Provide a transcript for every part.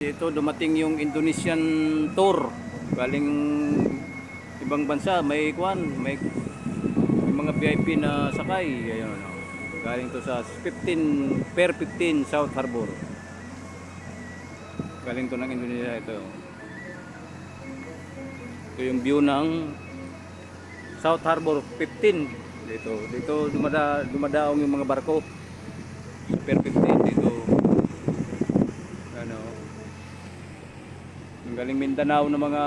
Dito dumating yung Indonesian tour galing ibang bansa, may mga VIP na sakay. Ayun, oh. Galing to sa 15 per 15 South Harbor. Galing to ng Indonesia ito. Ito yung view ng South Harbor 15 dito dumadaong yung mga barko sa per 15 dito. Ano, ang galing Mindanao ng mga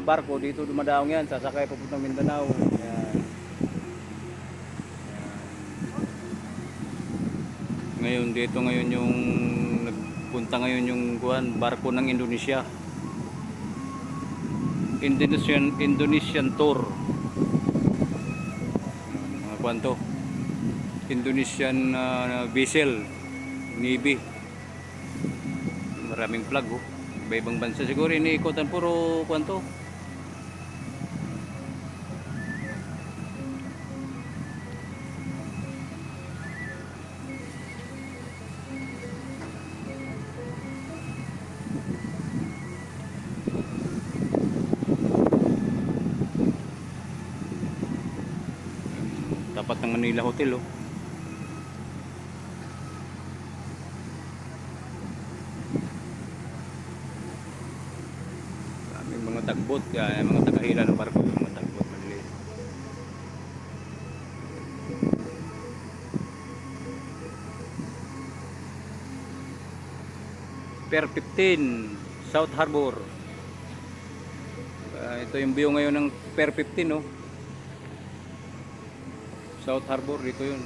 barko dito dumadaong yan, sasakay papuntang Mindanao. Ayan. Ayan. Ngayon yung nagpunta ngayon yung barko ng Indonesia. Indonesian tour. Mga kwanto. Indonesian vessel Navy. Maraming flag, oh. Iba-ibang bansa siguro iniikutan, puro kwanto. Tapat ng Manila Hotel, oh. Mga tagbot, yan, mga tagahila ng barko, mga tagbot maliliit. Per 15 South Harbor. Ito yung view ngayon ng per 15, no? South Harbor, dito yun.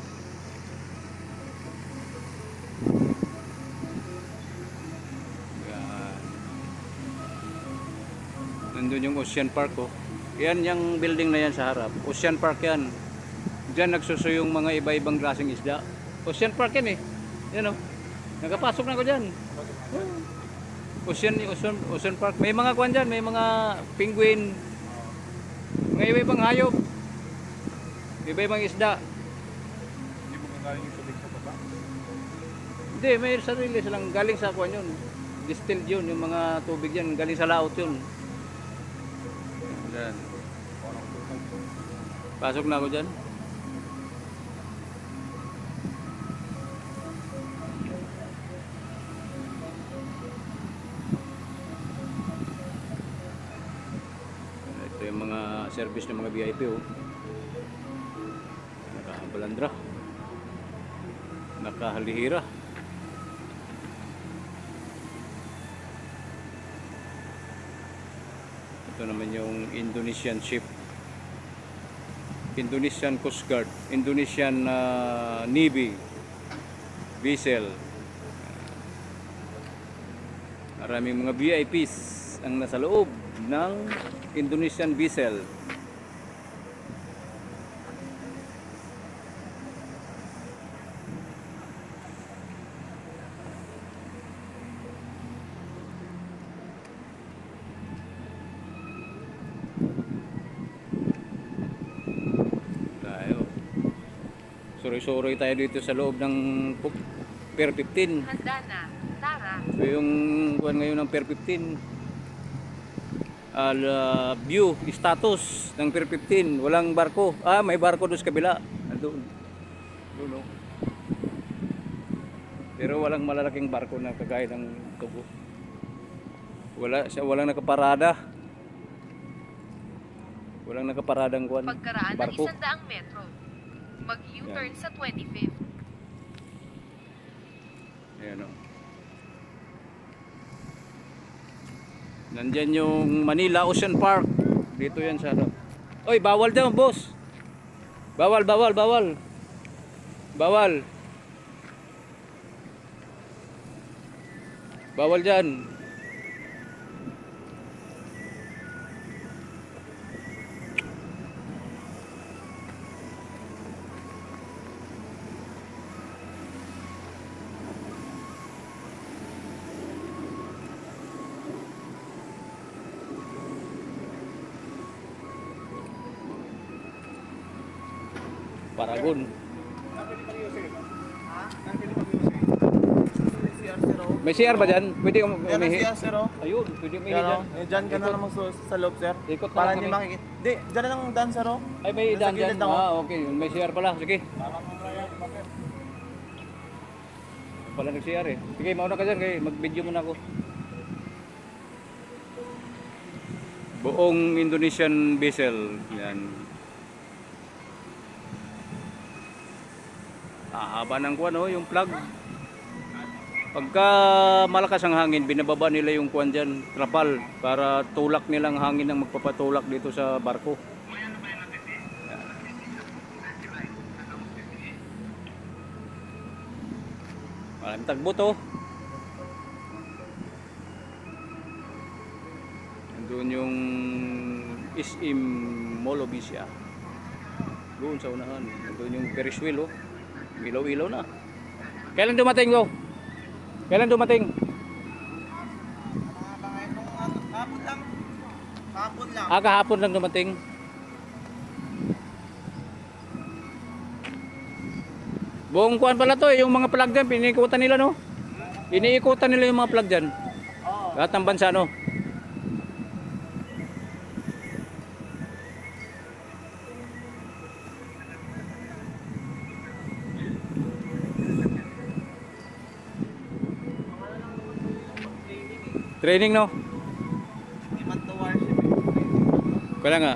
Nandun yung Ocean Park, oh. Yan yung building na yan sa harap. Ocean Park yan. Diyan nagsuso yung mga iba-ibang klaseng isda. Ocean Park yan, eh. Yan, oh. Nakapasok na ako dyan. Ocean Park. May mga kwan dyan. May mga penguin. Mga iba-ibang hayop. Iba-ibang isda. Hindi mo kagaling yung tubig sa baba? Hindi, may sarili silang galing sa kwan yun. Distilled yun. Yung mga tubig yan. Galing sa laot yun. Yan. Pasok na ako dyan. Ito yung mga service ng mga VIP, oh. Nakabalandra, nakahalihira. Ito naman yung Indonesian ship, Indonesian Coast Guard, Indonesian Navy vessel. Maraming mga VIPs ang nasa loob ng Indonesian vessel. Suroy-suroy tayo dito sa loob ng per 15. Handa na, Tara. So yung kuwan ngayon ng per 15. View, status ng per 15. Walang barko. May barko doon sa kabila. Doon. Doon, oh. Pero walang malalaking barko na kagaya ng tubo. Walang nakaparada. Walang nakaparadang kuwan. Pagkaraan ng Barko. 100 metro. Mag-U-turn sa 25th. Ayan, o. Nandyan yung Manila Ocean Park. Dito yan sa harap. Oy, bawal daw, boss. Bawal. Bawal dyan. Paragon. Nakapili pag-iusin. Ha? Nakapili pag-iusin. CR0. May CR ba dyan? Pwede Yan ang umihi? siya, sir, oh. Ayun, pwede umihi Yan, dyan. oh. Dyan ka na naman sa loob, sir. Ikot na Para lang hindi kami. makikita. Di, dyan na lang daan, sir, oh. Ay, may Nasa daan dyan. gilid ako. Ah, okay. May CR pala. Sige. Pala nag-CR eh. Sige, mauna ka dyan. Kaya mag-video muna ako. Buong Indonesian vessel. Yan. Haba ng kuwan, oh, yung plug. Pagka malakas ang hangin, binababa nila yung kuwan dyan, trapal, para tulak nilang hangin ang magpapatulak dito sa barko. Maraming tagbo to. Doon yung SM Mall of Asia. Doon sa unahan. Doon yung Ferris wheel, oh. Ilaw-ilaw na. Kailan dumating, go? Kailan dumating? Hapon lang. Hapon lang. Ah, kahapon lang dumating. Buong kuan pala to, yung mga plug dyan, piniikutan nila, no? Iniikutan nila yung mga plug dyan. Lahat ng bansa, no? Training, no? Hindi man to warship. Kaya nga.